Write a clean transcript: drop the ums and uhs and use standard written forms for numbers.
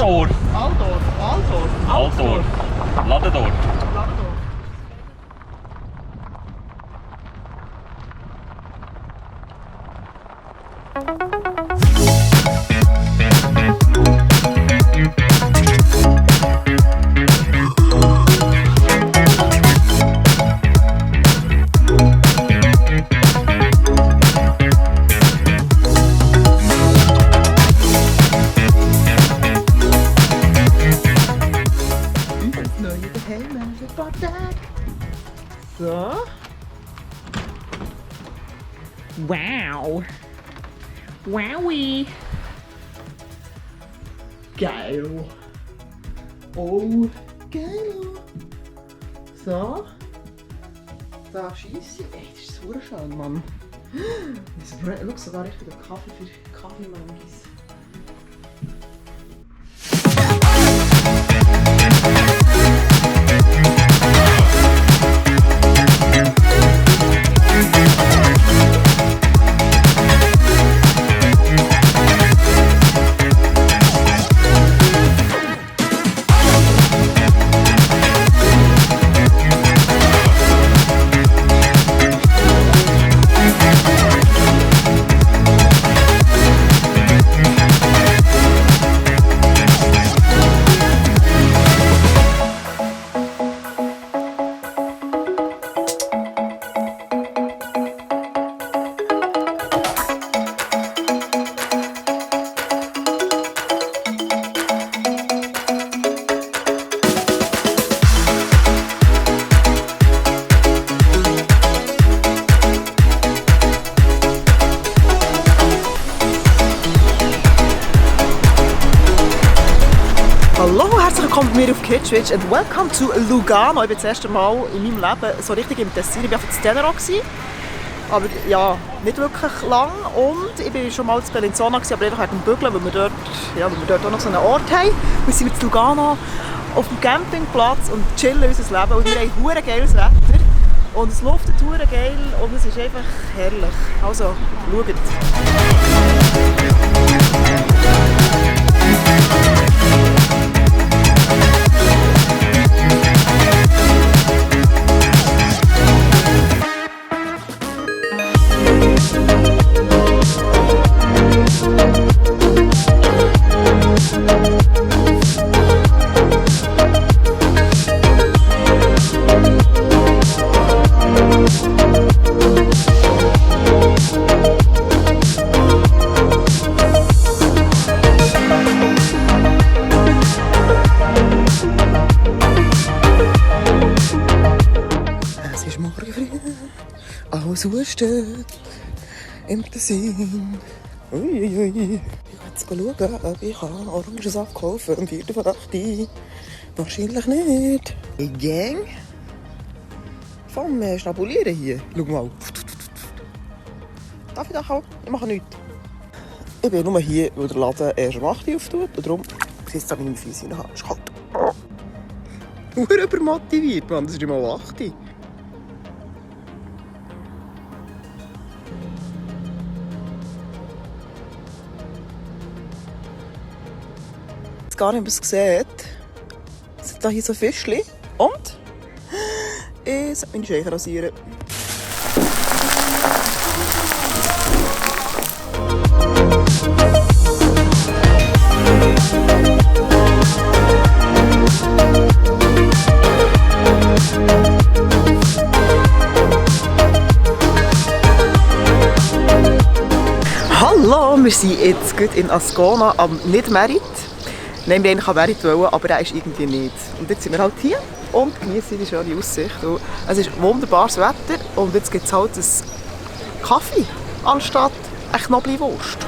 Aldorf. Aldorf. Aldorf. Ladendorf. So. Wow. Wowie. Geil. Oh, geil. So. Da schieße ich. Ey, das ist so schön, Mann. Schau sogar richtig der Kaffee für Kaffeemangis. Hallo, herzlich willkommen bei mir auf Kitschwitsch and welcome to Lugano. Ich bin das erste Mal in meinem Leben so richtig im Tessin. Ich war auf Tenero, aber ja, nicht wirklich lang. Und ich war schon mal in Bellinzona, aber einfach wegen dem Bügeln, weil wir dort auch noch so einen Ort haben. Wir sind jetzt in Lugano auf dem Campingplatz und chillen unser Leben. Und wir haben verdammt geiles Wetter. Und es luftet verdammt geil und es ist einfach herrlich. Also, schaut. Es ist morgen früh, alles Husten im Tessin. Uiuiui. Ich gehe jetzt schauen, ob ich Orangensaft kaufen am 4. von 8. Wahrscheinlich nicht. Die Gang vom Schnabulieren hier. Schau mal. Darf ich das auch? Ich mache nichts. Ich bin nur hier, weil der Laden erst um 8 Uhr auftut. Und darum sitzt da meine Füße in der Hand. Es ist kalt. Übermotiviert, Mann. Das ist immer 8 Uhr. Gar nicht, ob es sieht. Es sind hier so Fischchen. Und ich sollte meine Scheiche rasieren. Hallo, wir sind jetzt gut in Ascona am Nicht-Merit. Nein, wir eigentlich an Merit wollen, aber er ist irgendwie nicht. Und jetzt sind wir halt hier und genießen die schöne Aussicht. Und es ist wunderbares Wetter und jetzt gibt es halt einen Kaffee anstatt eine Knoblauchwurst.